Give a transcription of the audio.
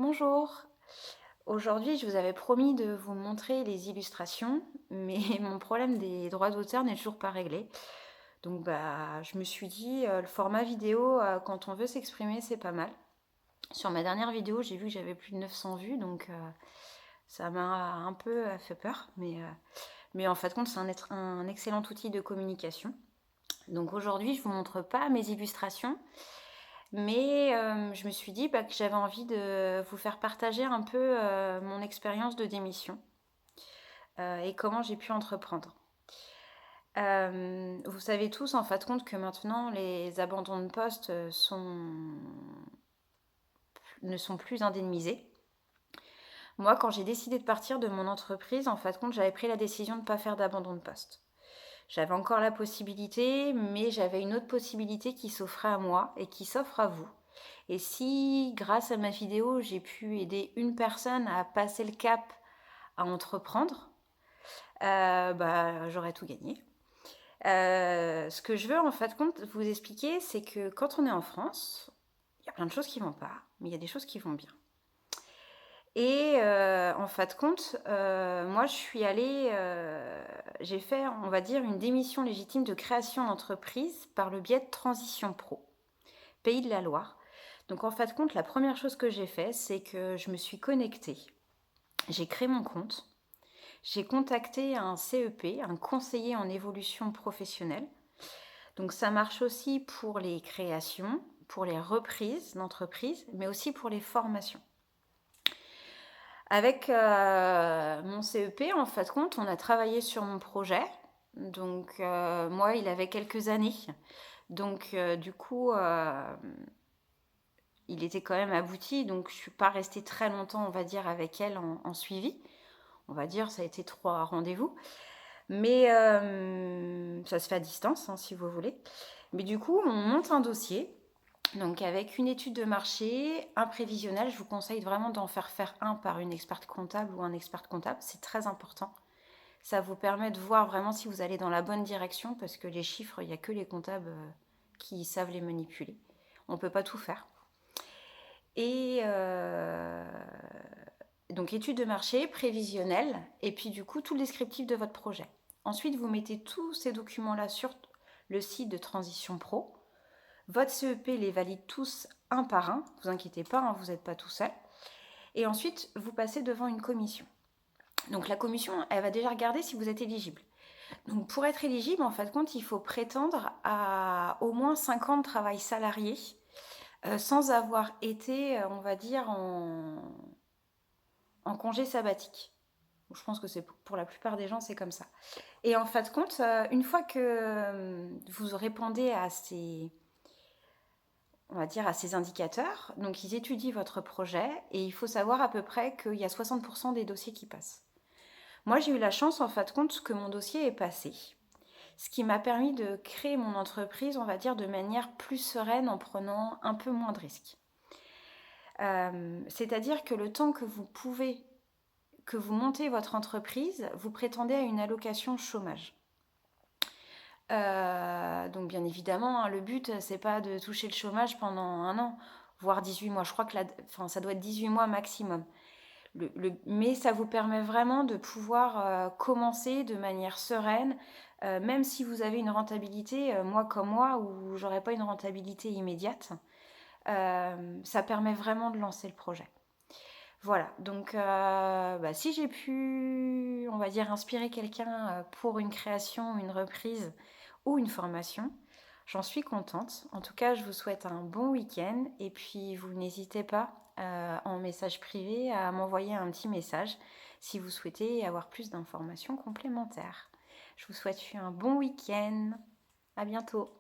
Bonjour. Aujourd'hui, je vous avais promis de vous montrer les illustrations, mais mon problème des droits d'auteur n'est toujours pas réglé. Donc je me suis dit, le format vidéo, quand on veut s'exprimer, c'est pas mal. Sur ma dernière vidéo, j'ai vu que j'avais plus de 900 vues, donc ça m'a un peu fait peur. Mais en fait, compte, c'est un excellent outil de communication. Donc aujourd'hui, je vous montre pas mes illustrations, mais je me suis dit que j'avais envie de vous faire partager un peu mon expérience de démission et comment j'ai pu entreprendre. Vous savez tous en fait compte que maintenant les abandons de poste ne sont plus indemnisés. Moi, quand j'ai décidé de partir de mon entreprise, en fait compte, j'avais pris la décision de ne pas faire d'abandon de poste. J'avais encore la possibilité, mais j'avais une autre possibilité qui s'offrait à moi et qui s'offre à vous. Et si, grâce à ma vidéo, j'ai pu aider une personne à passer le cap, à entreprendre, j'aurais tout gagné. Ce que je veux en fait compte vous expliquer, c'est que quand on est en France, il y a plein de choses qui vont pas, mais il y a des choses qui vont bien. Et en fait compte, moi je suis allée, j'ai fait, on va dire, une démission légitime de création d'entreprise par le biais de Transition Pro, Pays de la Loire. Donc en fait compte, la première chose que j'ai fait, c'est que je me suis connectée. J'ai créé mon compte. J'ai contacté un CEP, un conseiller en évolution professionnelle. Donc ça marche aussi pour les créations, pour les reprises d'entreprise, mais aussi pour les formations. Avec mon CEP, en fait compte, on a travaillé sur mon projet. Donc moi, il avait quelques années. Donc du coup, il était quand même abouti. Donc je ne suis pas restée très longtemps, on va dire, avec elle en suivi. On va dire, ça a été 3 rendez-vous. Mais ça se fait à distance, hein, si vous voulez. Mais du coup, on monte un dossier. Donc avec une étude de marché, un prévisionnel, je vous conseille vraiment d'en faire un par une experte comptable ou un expert comptable, c'est très important. Ça vous permet de voir vraiment si vous allez dans la bonne direction, parce que les chiffres, il n'y a que les comptables qui savent les manipuler. On ne peut pas tout faire. Et donc étude de marché, prévisionnel, et puis du coup tout le descriptif de votre projet. Ensuite, vous mettez tous ces documents-là sur le site de Transition Pro. Votre CEP les valide tous un par un, vous inquiétez pas, hein, vous n'êtes pas tout seul. Et ensuite, vous passez devant une commission. Donc la commission, elle va déjà regarder si vous êtes éligible. Donc pour être éligible, en fin de compte, il faut prétendre à au moins 5 ans de travail salarié sans avoir été, on va dire, en congé sabbatique. Je pense que c'est pour la plupart des gens, c'est comme ça. Et en fin de compte, une fois que vous répondez à ces, on va dire, à ces indicateurs, donc ils étudient votre projet et il faut savoir à peu près qu'il y a 60% des dossiers qui passent. Moi, j'ai eu la chance, en fin de compte, que mon dossier est passé. Ce qui m'a permis de créer mon entreprise, on va dire, de manière plus sereine en prenant un peu moins de risques. C'est-à-dire que le temps que vous montez votre entreprise, vous prétendez à une allocation chômage. Donc bien évidemment, hein, le but, c'est pas de toucher le chômage pendant 1 an, voire 18 mois. Je crois que ça doit être 18 mois maximum. Mais ça vous permet vraiment de pouvoir commencer de manière sereine, même si vous avez une rentabilité, moi comme moi, où j'aurais pas une rentabilité immédiate, ça permet vraiment de lancer le projet. Voilà, donc si j'ai pu, on va dire, inspirer quelqu'un pour une création, une reprise ou une formation, j'en suis contente. En tout cas, je vous souhaite un bon week-end et puis vous n'hésitez pas en message privé à m'envoyer un petit message si vous souhaitez avoir plus d'informations complémentaires. Je vous souhaite un bon week-end. À bientôt.